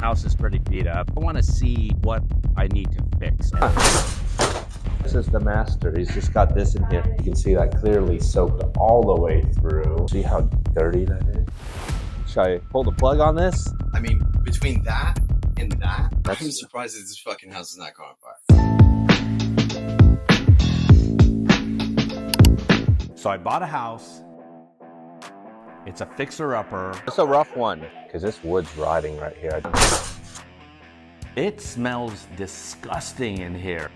house is pretty beat up. I want to see what I need to fix. This is the master. He's just got this in here. You can see that clearly soaked all the way through. See how dirty that is? Should I pull the plug on this? I mean, between that and that, I'm surprised that this fucking house is not going fire. So I bought a house. It's a fixer-upper. It's a rough one because this wood's rotting right here. It smells disgusting in here.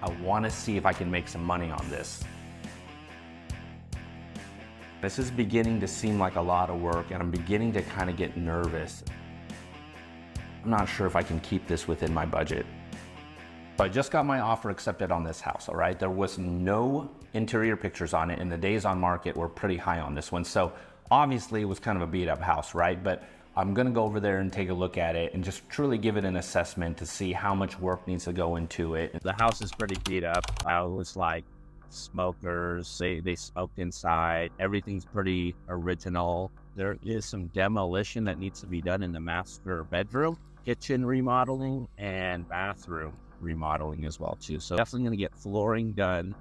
I want to see if I can make some money on this. This is beginning to seem like a lot of work, and I'm beginning to kind of get nervous. I'm not sure if I can keep this within my budget. So I just got my offer accepted on this house, all right? There was no interior pictures on it, and the days on market were pretty high on this one. So obviously it was kind of a beat up house, right? But I'm gonna go over there and take a look at it and just truly give it an assessment to see how much work needs to go into it. The house is pretty beat up. I was like, smokers, they smoked inside. Everything's pretty original. There is some demolition that needs to be done in the master bedroom, kitchen remodeling, and bathroom remodeling as well too. So definitely gonna get flooring done,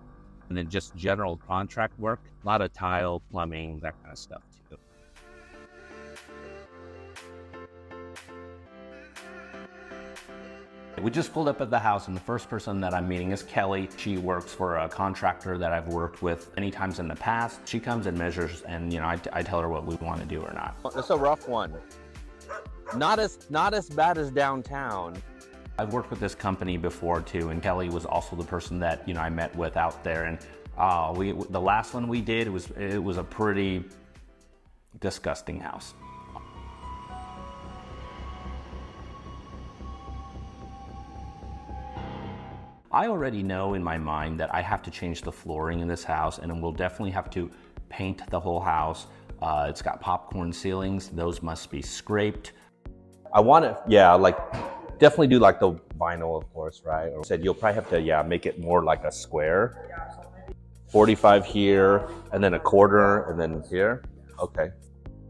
and then just general contract work, a lot of tile, plumbing, that kind of stuff too. We just pulled up at the house, and the first person that I'm meeting is Kelly. She works for a contractor that I've worked with many times in the past. She comes and measures, and I tell her what we want to do or not. It's a rough one. Not as bad as downtown. I've worked with this company before too, and Kelly was also the person that I met with out there. And the last one we did, it was a pretty disgusting house. I already know in my mind that I have to change the flooring in this house, and we'll definitely have to paint the whole house. It's got popcorn ceilings. Those must be scraped. I want to, definitely do like the vinyl, of course, right? Or said you'll probably have to, make it more like a square. 45 here, and then a quarter, and then here. Okay.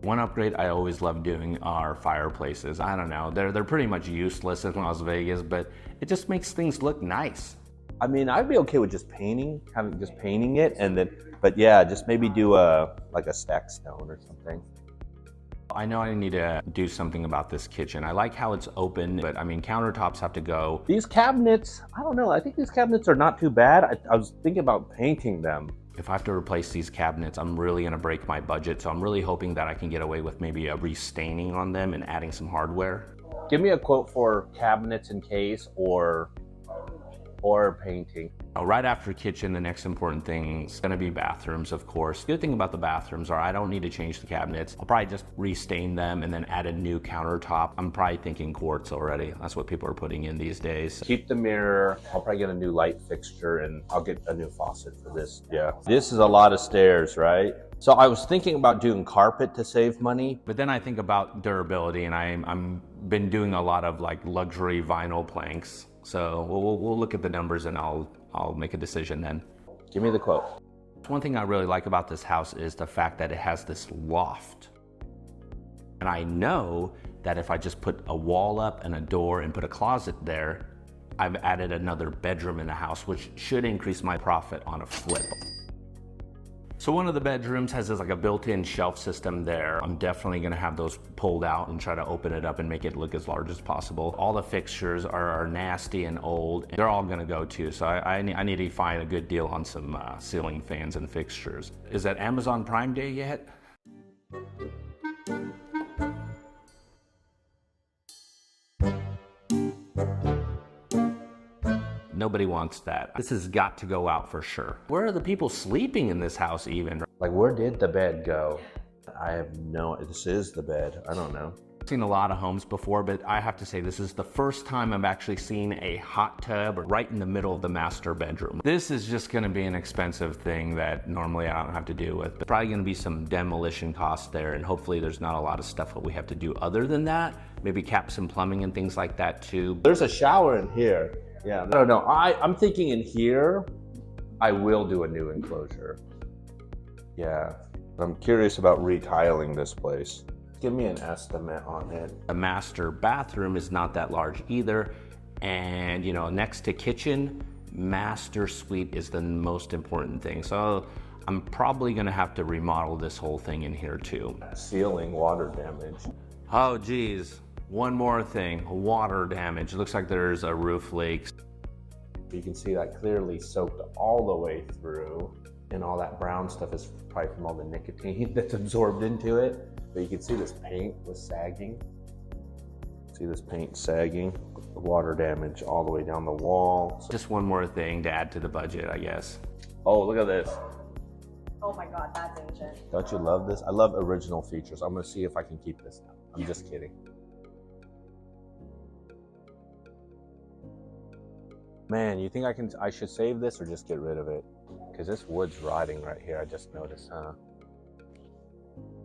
One upgrade I always love doing are fireplaces. I don't know, they're pretty much useless in Las Vegas, but it just makes things look nice. I mean, I'd be okay with just painting it, and then, but yeah, just maybe do like a stacked stone or something. I know I need to do something about this kitchen. I like how it's open, but I mean, countertops have to go. These cabinets, I don't know, I think these cabinets are not too bad. I was thinking about painting them. If I have to replace these cabinets, I'm really gonna break my budget. So I'm really hoping that I can get away with maybe a restaining on them and adding some hardware. Give me a quote for cabinets in case or painting. Right after kitchen, the next important thing is gonna be bathrooms, of course. Good thing about the bathrooms are I don't need to change the cabinets. I'll probably just restain them and then add a new countertop. I'm probably thinking quartz already. That's what people are putting in these days. Keep the mirror. I'll probably get a new light fixture, and I'll get a new faucet for this. Yeah. This is a lot of stairs, right? So I was thinking about doing carpet to save money. But then I think about durability, and I'm been doing a lot of like luxury vinyl planks. So we'll look at the numbers, and I'll make a decision then. Give me the quote. One thing I really like about this house is the fact that it has this loft. And I know that if I just put a wall up and a door and put a closet there, I've added another bedroom in the house, which should increase my profit on a flip. So one of the bedrooms has like a built-in shelf system there. I'm definitely gonna have those pulled out and try to open it up and make it look as large as possible. All the fixtures are nasty and old. They're all gonna go too. So I need to find a good deal on some ceiling fans and fixtures. Is that Amazon Prime Day yet? Nobody wants that. This has got to go out for sure. Where are the people sleeping in this house even? Like, where did the bed go? I have this is the bed. I don't know. I've seen a lot of homes before, but I have to say this is the first time I've actually seen a hot tub right in the middle of the master bedroom. This is just gonna be an expensive thing that normally I don't have to deal with. But probably gonna be some demolition costs there, and hopefully there's not a lot of stuff that we have to do other than that. Maybe cap some plumbing and things like that too. There's a shower in here. Yeah, no, I'm thinking in here, I will do a new enclosure. Yeah, I'm curious about retiling this place. Give me an estimate on it. The master bathroom is not that large either. And you know, next to kitchen, master suite is the most important thing. So I'm probably gonna have to remodel this whole thing in here too. Ceiling water damage. Oh geez, one more thing, water damage. It looks like there's a roof leak. You can see that clearly soaked all the way through, and all that brown stuff is probably from all the nicotine that's absorbed into it. But you can see this paint was sagging. See this paint sagging, water damage all the way down the wall. Just one more thing to add to the budget, I guess. Oh, look at this. Oh my God, that's ancient. Don't you love this? I love original features. I'm gonna see if I can keep this now. I'm just kidding. Man, you think I should save this or just get rid of it? Because this wood's rotting right here, I just noticed, huh?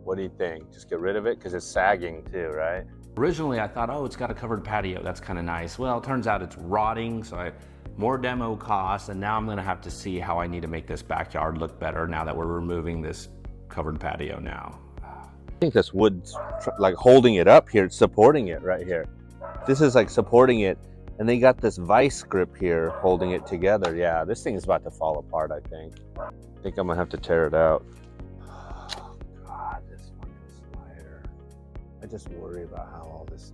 What do you think? Just get rid of it? Because it's sagging too, right? Originally, I thought, oh, it's got a covered patio. That's kind of nice. Well, it turns out it's rotting, so more demo costs, and now I'm gonna have to see how I need to make this backyard look better now that we're removing this covered patio now. I think this wood's like holding it up here, it's supporting it right here. This is like supporting it, and they got this vice grip here holding it together. Yeah, this thing is about to fall apart, I think. I think I'm gonna have to tear it out. Oh, God, this fucking slider. I just worry about how all this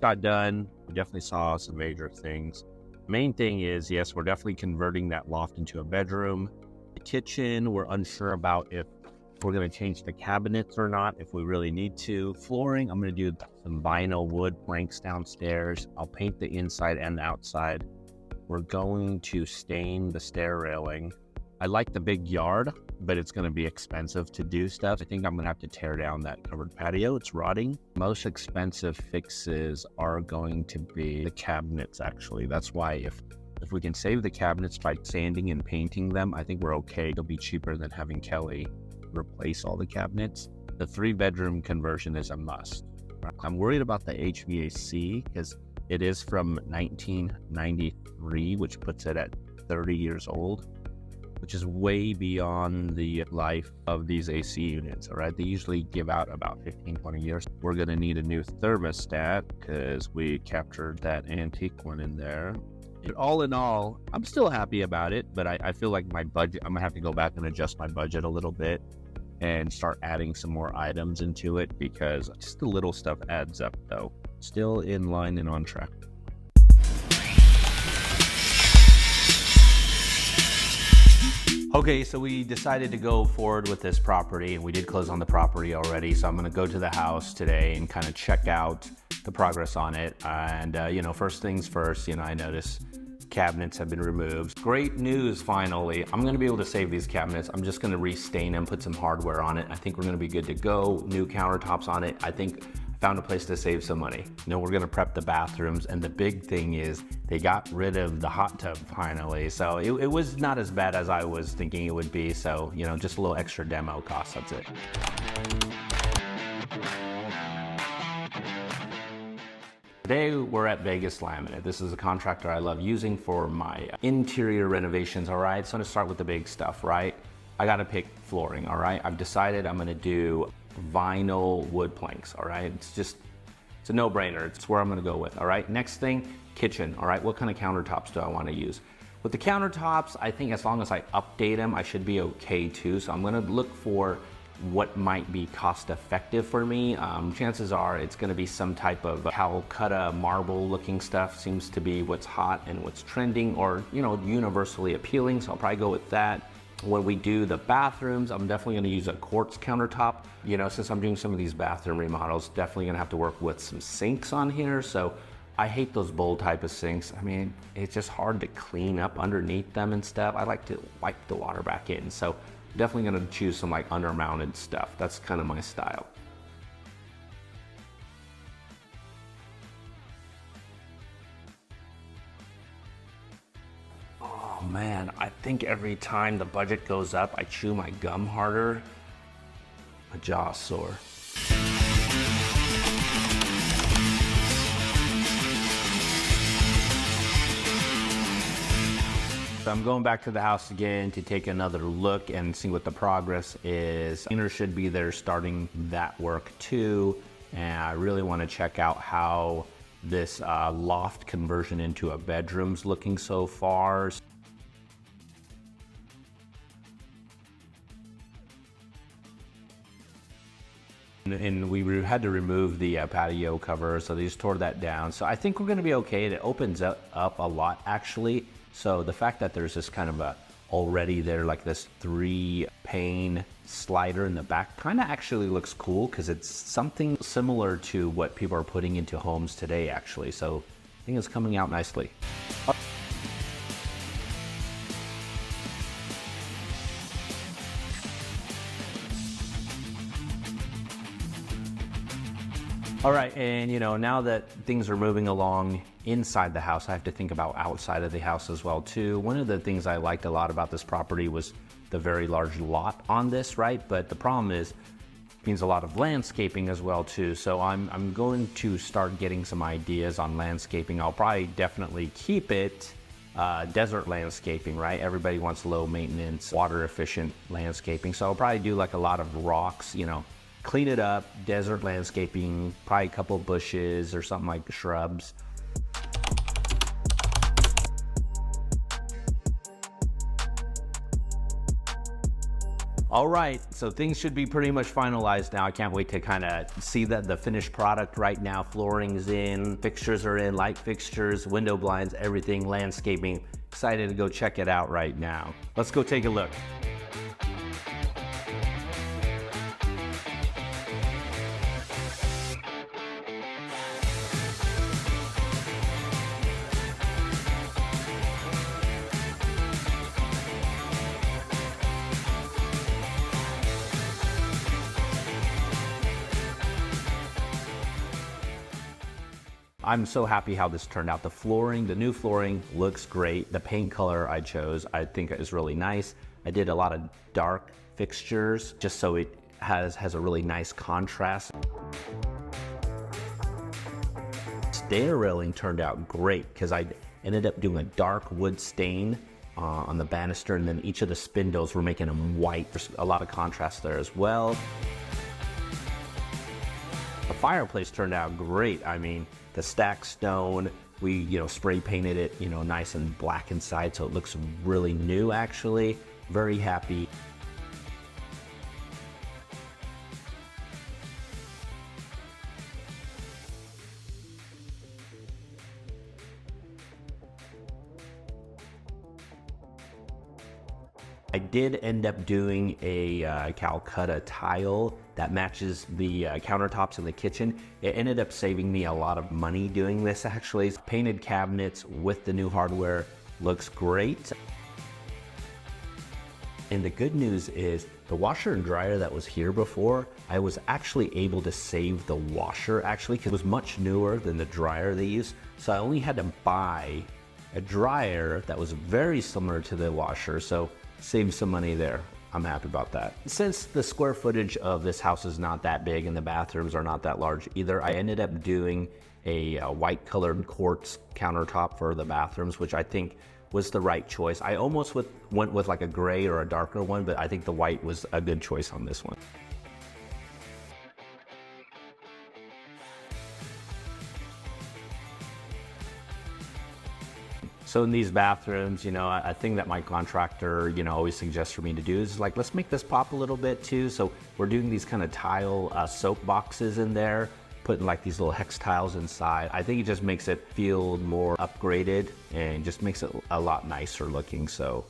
got done. We definitely saw some major things. Main thing is, yes, we're definitely converting that loft into a bedroom. The kitchen, we're unsure about if we're going to change the cabinets or not, if we really need to. Flooring, I'm going to do some vinyl wood planks downstairs. I'll paint the inside and the outside. We're going to stain the stair railing. I like the big yard, but it's going to be expensive to do stuff. I think I'm going to have to tear down that covered patio. It's rotting. Most expensive fixes are going to be the cabinets, actually. That's why if we can save the cabinets by sanding and painting them, I think we're okay. It'll be cheaper than having Kelly replace all the cabinets. The 3-bedroom conversion is a must. I'm worried about the HVAC because it is from 1993, which puts it at 30 years old, which is way beyond the life of these AC units, all right? They usually give out about 15, 20 years. We're gonna need a new thermostat because we captured that antique one in there. But all in all, I'm still happy about it, but I feel like my budget, I'm gonna have to go back and adjust my budget a little bit and start adding some more items into it because just the little stuff adds up though. Still in line and on track. Okay, so we decided to go forward with this property, and we did close on the property already. So I'm gonna go to the house today and kind of check out the progress on it. And you know, first things first, you know, I noticed cabinets have been removed. Great news, finally. I'm gonna be able to save these cabinets. I'm just gonna restain them, put some hardware on it. I think we're gonna be good to go. New countertops on it. I think I found a place to save some money. You know, we're gonna prep the bathrooms, and the big thing is they got rid of the hot tub finally. So it was not as bad as I was thinking it would be. So, you know, just a little extra demo cost, that's it. Today we're at Vegas Laminate. This is a contractor I love using for my interior renovations, all right? So I'm gonna start with the big stuff, right? I gotta pick flooring, all right? I've decided I'm gonna do vinyl wood planks, all right? It's a no-brainer. It's where I'm gonna go with, all right? Next thing, kitchen, all right? What kind of countertops do I wanna use? With the countertops, I think as long as I update them, I should be okay too. So I'm gonna look for what might be cost effective for me. Chances are it's gonna be some type of Calcutta marble looking stuff. Seems to be what's hot and what's trending, or, you know, universally appealing. So I'll probably go with that. When we do the bathrooms, I'm definitely gonna use a quartz countertop. You know, since I'm doing some of these bathroom remodels, definitely gonna have to work with some sinks on here. So I hate those bowl type of sinks. I mean, it's just hard to clean up underneath them and stuff. I like to wipe the water back in. So definitely gonna choose some like undermounted stuff. That's kind of my style. Oh man, I think every time the budget goes up, I chew my gum harder. My jaw's sore. So I'm going back to the house again to take another look and see what the progress is. Cleaner should be there starting that work too. And I really want to check out how this loft conversion into a bedroom's looking so far. And we had to remove the patio cover, so they just tore that down. So I think we're going to be okay. It opens up a lot actually. So the fact that there's this kind of a already there like this 3-pane slider in the back kind of actually looks cool, because it's something similar to what people are putting into homes today actually. So I think it's coming out nicely. All right, and now that things are moving along inside the house, I have to think about outside of the house as well too. One of the things I liked a lot about this property was the very large lot on this, right? But the problem is, it means a lot of landscaping as well too. So I'm going to start getting some ideas on landscaping. I'll probably definitely keep it desert landscaping, right? Everybody wants low maintenance, water efficient landscaping. So I'll probably do like a lot of rocks, clean it up, desert landscaping, probably a couple of bushes or something like shrubs. All right, so things should be pretty much finalized now. I can't wait to kind of see the finished product right now. Flooring's in, fixtures are in, light fixtures, window blinds, everything, landscaping. Excited to go check it out right now. Let's go take a look. I'm so happy how this turned out. The flooring, the new flooring looks great. The paint color I chose, I think is really nice. I did a lot of dark fixtures just so it has a really nice contrast. Stair railing turned out great because I ended up doing a dark wood stain on the banister, and then each of the spindles were making them white. There's a lot of contrast there as well. The fireplace turned out great. I mean, the stacked stone, we spray painted it nice and black inside, so it looks really new actually. Very happy. I did end up doing a Calcutta tile that matches the countertops in the kitchen. It ended up saving me a lot of money doing this actually. Painted cabinets with the new hardware looks great. And the good news is the washer and dryer that was here before, I was actually able to save the washer actually, because it was much newer than the dryer they use. So I only had to buy a dryer that was very similar to the washer. So save some money there. I'm happy about that. Since the square footage of this house is not that big and the bathrooms are not that large either, I ended up doing a white colored quartz countertop for the bathrooms, which I think was the right choice. I almost went with like a gray or a darker one, but I think the white was a good choice on this one. So in these bathrooms, a thing that my contractor, always suggests for me to do is like, let's make this pop a little bit too. So we're doing these kind of tile soap boxes in there, putting like these little hex tiles inside. I think it just makes it feel more upgraded and just makes it a lot nicer looking. So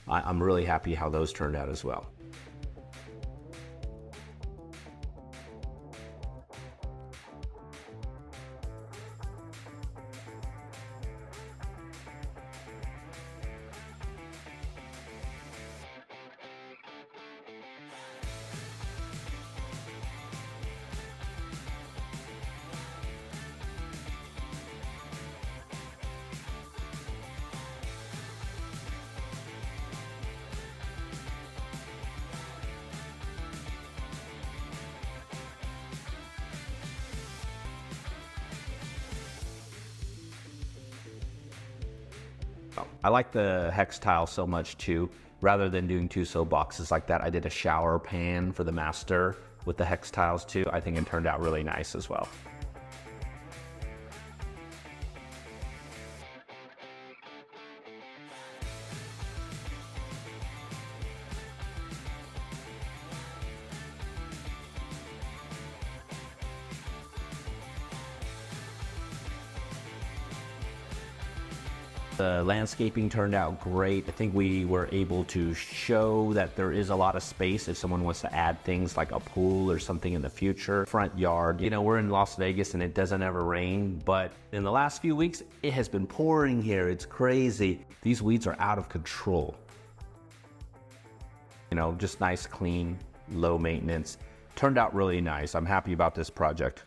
I'm really happy how those turned out as well. I like the hex tile so much too. Rather than doing 2 sew boxes like that, I did a shower pan for the master with the hex tiles too. I think it turned out really nice as well. The landscaping turned out great. I think we were able to show that there is a lot of space if someone wants to add things like a pool or something in the future. Front yard, you know, we're in Las Vegas and it doesn't ever rain, but in the last few weeks, it has been pouring here. It's crazy. These weeds are out of control. You know, just nice, clean, low maintenance. Turned out really nice. I'm happy about this project.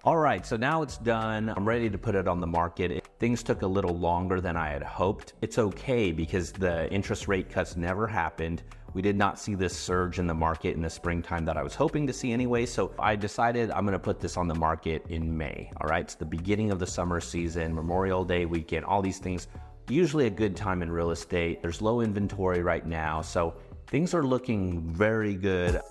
All right, so now it's done. I'm ready to put it on the market. Things took a little longer than I had hoped. It's okay because the interest rate cuts never happened. We did not see this surge in the market in the springtime that I was hoping to see anyway. So I decided I'm gonna put this on the market in May. All right, it's the beginning of the summer season, Memorial Day weekend, all these things. Usually a good time in real estate. There's low inventory right now. So things are looking very good.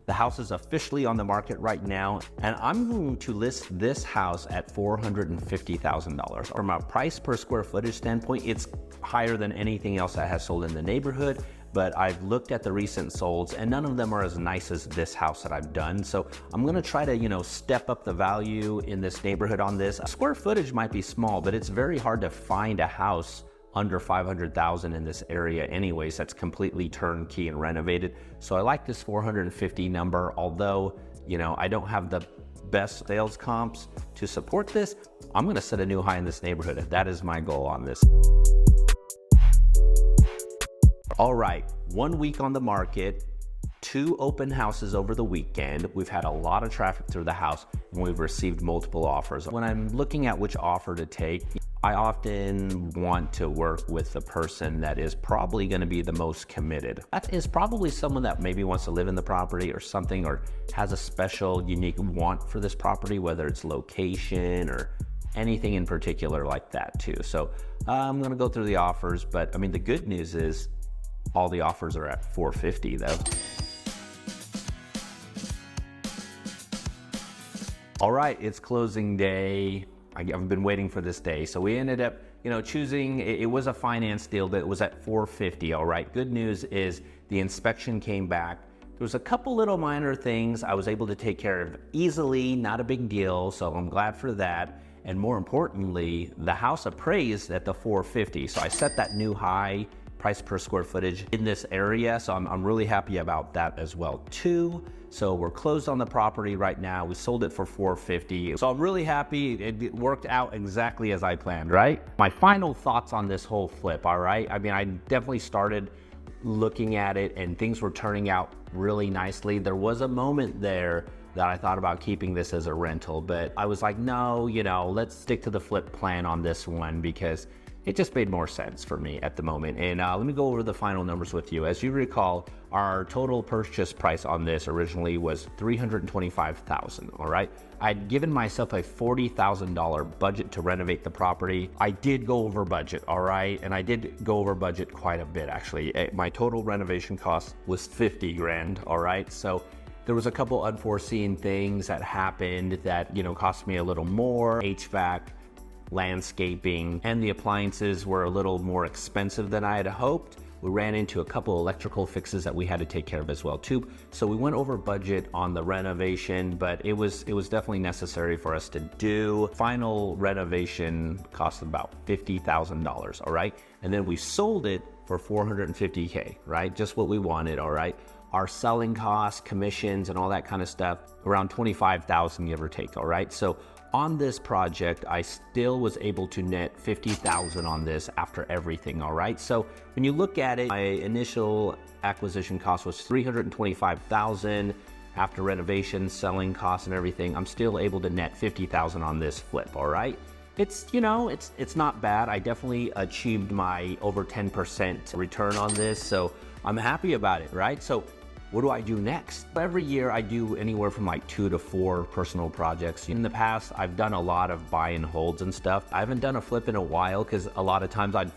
The house is officially on the market right now, and I'm going to list this house at $450,000. From a price per square footage standpoint, it's higher than anything else that has sold in the neighborhood, but I've looked at the recent solds and none of them are as nice as this house that I've done. So I'm gonna try to, you know, step up the value in this neighborhood on this. Square footage might be small, but it's very hard to find a house under 500,000 in this area anyways, that's completely turnkey and renovated. So I like this 450 number, although, you know, I don't have the best sales comps to support this. I'm gonna set a new high in this neighborhood. That is my goal on this. All right, 1 week on the market, 2 open houses over the weekend. We've had a lot of traffic through the house and we've received multiple offers. When I'm looking at which offer to take, I often want to work with the person that is probably going to be the most committed. That is probably someone that maybe wants to live in the property or something, or has a special, unique want for this property, whether it's location or anything in particular like that too. So I'm going to go through the offers, but I mean, the good news is all the offers are at 450 though. All right, it's closing day. I've been waiting for this day. So we ended up, you know, choosing, it was a finance deal, but it was at 450, all right? Good news is the inspection came back. There was a couple little minor things I was able to take care of easily, not a big deal, so I'm glad for that. And more importantly, the house appraised at the 450. So I set that new high price per square footage in this area. So I'm really happy about that as well too. So we're closed on the property right now. We sold it for 450. So I'm really happy. It worked out exactly as I planned, right? My final thoughts on this whole flip, all right? I mean, I definitely started looking at it and things were turning out really nicely. There was a moment there that I thought about keeping this as a rental, but I was like, no, you know, let's stick to the flip plan on this one because it just made more sense for me at the moment. And let me go over the final numbers with you. As you recall, our total purchase price on this originally was $325,000, all right? I'd given myself a $40,000 budget to renovate the property. I did go over budget, all right? And I did go over budget quite a bit, actually. My total renovation cost was 50 grand, all right? So there was a couple unforeseen things that happened that, you know, cost me a little more. HVAC, landscaping, and the appliances were a little more expensive than I had hoped. We ran into a couple electrical fixes that we had to take care of as well too. So we went over budget on the renovation, but it was definitely necessary for us to do. Final renovation cost about $50,000, all right? And then we sold it for $450K, right? Just what we wanted, all right? Our selling costs, commissions, and all that kind of stuff, around $25,000 give or take, all right? So on this project, I still was able to net $50,000 on this after everything, all right? So when you look at it, my initial acquisition cost was $325,000. After renovation, selling costs and everything, I'm still able to net $50,000 on this flip, all right? It's, you know, it's not bad. I definitely achieved my over 10% return on this, so I'm happy about it, right? So what do I do next? Every year I do anywhere from like 2 to 4 personal projects. In the past, I've done a lot of buy and holds and stuff. I haven't done a flip in a while because a lot of times I'd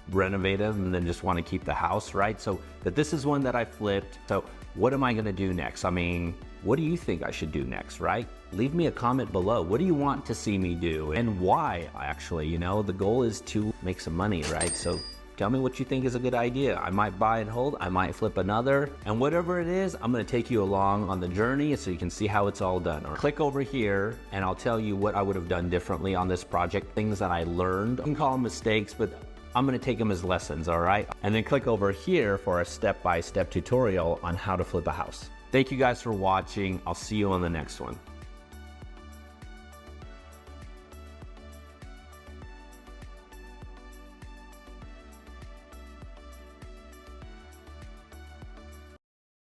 renovate them and then just want to keep the house, right? So but this is one that I flipped. So what am I gonna do next? I mean, what do you think I should do next, right? Leave me a comment below. What do you want to see me do and why, actually? You know, the goal is to make some money, right? So tell me what you think is a good idea. I might buy and hold, I might flip another, and whatever it is, I'm gonna take you along on the journey so you can see how it's all done. Or click over here and I'll tell you what I would have done differently on this project, things that I learned. You can call them mistakes, but I'm gonna take them as lessons, all right? And then click over here for a step-by-step tutorial on how to flip a house. Thank you guys for watching. I'll see you on the next one.